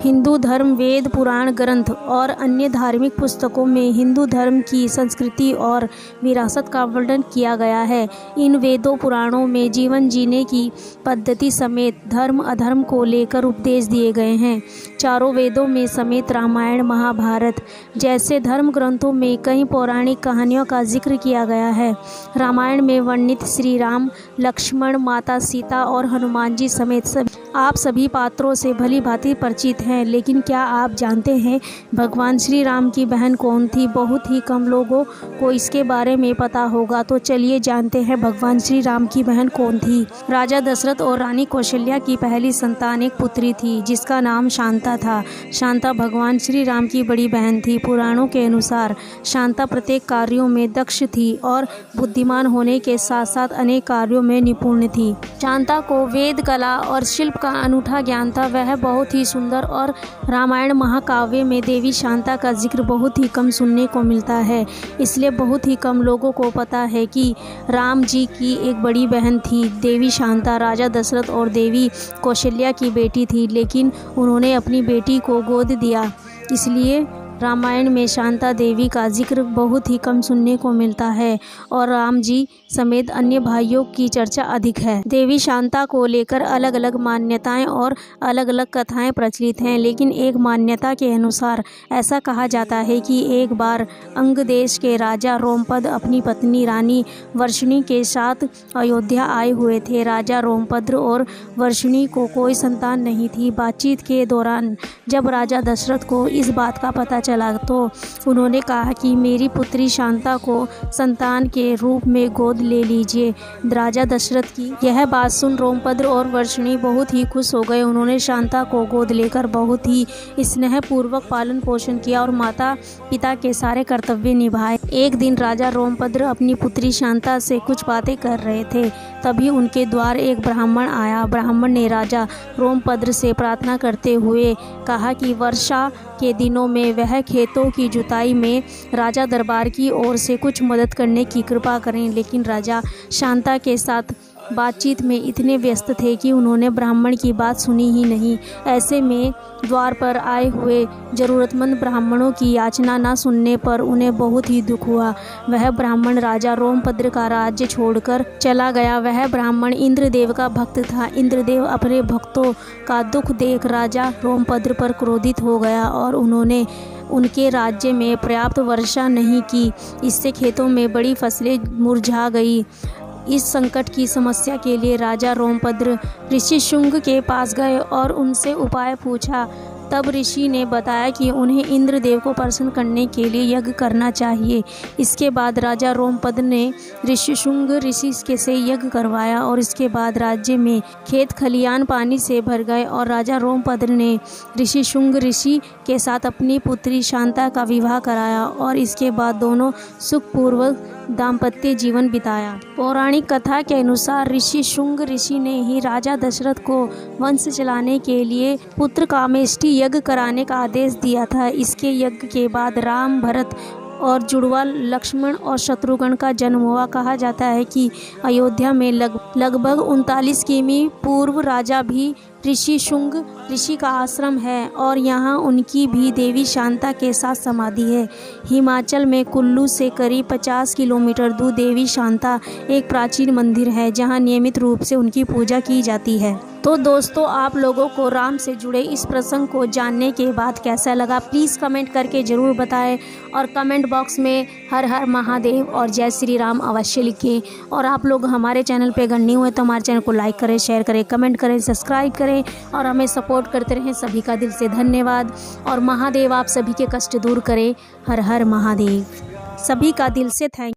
हिंदू धर्म, वेद, पुराण ग्रंथ और अन्य धार्मिक पुस्तकों में हिंदू धर्म की संस्कृति और विरासत का वर्णन किया गया है। इन वेदों पुराणों में जीवन जीने की पद्धति समेत धर्म अधर्म को लेकर उपदेश दिए गए हैं। चारों वेदों में समेत रामायण, महाभारत जैसे धर्म ग्रंथों में कई पौराणिक कहानियों का जिक्र किया गया है। रामायण में वर्णित श्री राम, लक्ष्मण, माता सीता और हनुमान जी समेत आप सभी पात्रों से भली भांति परिचित हैं, लेकिन क्या आप जानते हैं भगवान श्री राम की बहन कौन थी? बहुत ही कम लोगों को इसके बारे में पता होगा, तो चलिए जानते हैं भगवान श्री राम की बहन कौन थी। राजा दशरथ और रानी कौशल्या की पहली संतान एक पुत्री थी जिसका नाम शांता था। शांता भगवान श्री राम की बड़ी बहन थी। पुराणों के अनुसार शांता प्रत्येक कार्यों में दक्ष थी और बुद्धिमान होने के साथ साथ अनेक कार्यों में निपुण थी। शांता को वेद, कला और शिल्प का अनूठा ज्ञान था। वह बहुत ही सुंदर और रामायण महाकाव्य में देवी शांता का जिक्र बहुत ही कम सुनने को मिलता है। इसलिए बहुत ही कम लोगों को पता है कि राम जी की एक बड़ी बहन थी देवी शांता। राजा दशरथ और देवी कौशल्या की बेटी थी, लेकिन उन्होंने अपनी बेटी को गोद दिया, इसलिए रामायण में शांता देवी का जिक्र बहुत ही कम सुनने को मिलता है और राम जी समेत अन्य भाइयों की चर्चा अधिक है। देवी शांता को लेकर अलग अलग मान्यताएं और अलग अलग कथाएं प्रचलित हैं, लेकिन एक मान्यता के अनुसार ऐसा कहा जाता है कि एक बार अंग देश के राजा रोमपद अपनी पत्नी रानी वर्षिणी के साथ अयोध्या आए हुए थे। राजा रोमपद्र और वर्षिणी को कोई संतान नहीं थी। बातचीत के दौरान जब राजा दशरथ को इस बात का पता चला तो उन्होंने कहा कि मेरी पुत्री शांता को संतान के रूप में गोद ले लीजिए। राजा दशरथ की यह बात सुन रोमपद्र और वर्षिणी बहुत ही खुश हो गए। उन्होंने शांता को गोद लेकर बहुत ही स्नेहपूर्वक पालन पोषण किया और माता पिता के सारे कर्तव्य निभाए। एक दिन राजा रोमपद्र अपनी पुत्री शांता से कुछ बातें कर रहे थे, तभी उनके द्वार एक ब्राह्मण आया। ब्राह्मण ने राजा रोमपद्र से प्रार्थना करते हुए कहा कि वर्षा के दिनों में वह खेतों की जुताई में राजा दरबार की ओर से कुछ मदद करने की कृपा करें। लेकिन राजा शांता के साथ बातचीत में इतने व्यस्त थे कि उन्होंने ब्राह्मण की बात सुनी ही नहीं। ऐसे में द्वार पर आए हुए जरूरतमंद ब्राह्मणों की याचना न सुनने पर उन्हें बहुत ही दुख हुआ। वह ब्राह्मण राजा रोमपद्र का राज्य छोड़कर चला गया। वह ब्राह्मण इंद्रदेव का भक्त था। इंद्रदेव अपने भक्तों का दुख देख राजा रोमपद्र पर क्रोधित हो गया और उन्होंने उनके राज्य में पर्याप्त वर्षा नहीं की। इससे खेतों में बड़ी फसलें मुरझा गई। इस संकट की समस्या के लिए राजा रोमपद्र ऋषि शुंग के पास गए और उनसे उपाय पूछा। तब ऋषि ने बताया कि उन्हें इंद्रदेव को प्रसन्न करने के लिए यज्ञ करना चाहिए। इसके बाद राजा रोमपद्र ने ऋषि शुंग ऋषि से यज्ञ करवाया और इसके बाद राज्य में खेत खलियान पानी से भर गए और राजा रोमपद्र ने ऋषि शुंग ऋषि के साथ अपनी पुत्री शांता का विवाह कराया और इसके बाद दोनों सुखपूर्वक दाम्पत्य जीवन बिताया। पौराणिक कथा के अनुसार ऋषि शुंग ऋषि ने ही राजा दशरथ को वंश चलाने के लिए पुत्र कामेष्टि यज्ञ कराने का आदेश दिया था। इसके यज्ञ के बाद राम, भरत और जुड़वा लक्ष्मण और शत्रुघ्न का जन्म हुआ। कहा जाता है कि अयोध्या में लगभग 39 किमी पूर्व राजा भी ऋषि शुंग ऋषि का आश्रम है और यहाँ उनकी भी देवी शांता के साथ समाधि है। हिमाचल में कुल्लू से करीब 50 किलोमीटर दूर देवी शांता एक प्राचीन मंदिर है जहाँ नियमित रूप से उनकी पूजा की जाती है। तो दोस्तों, आप लोगों को राम से जुड़े इस प्रसंग को जानने के बाद कैसा लगा प्लीज़ कमेंट करके ज़रूर बताएं और कमेंट बॉक्स में हर हर महादेव और जय श्री राम अवश्य लिखें। और आप लोग हमारे चैनल पे अगर न्यू है तो हमारे चैनल को लाइक करें, शेयर करें, कमेंट करें, सब्सक्राइब करें और हमें सपोर्ट करते रहें। सभी का दिल से धन्यवाद और महादेव आप सभी के कष्ट दूर करें। हर हर महादेव। सभी का दिल से थैंक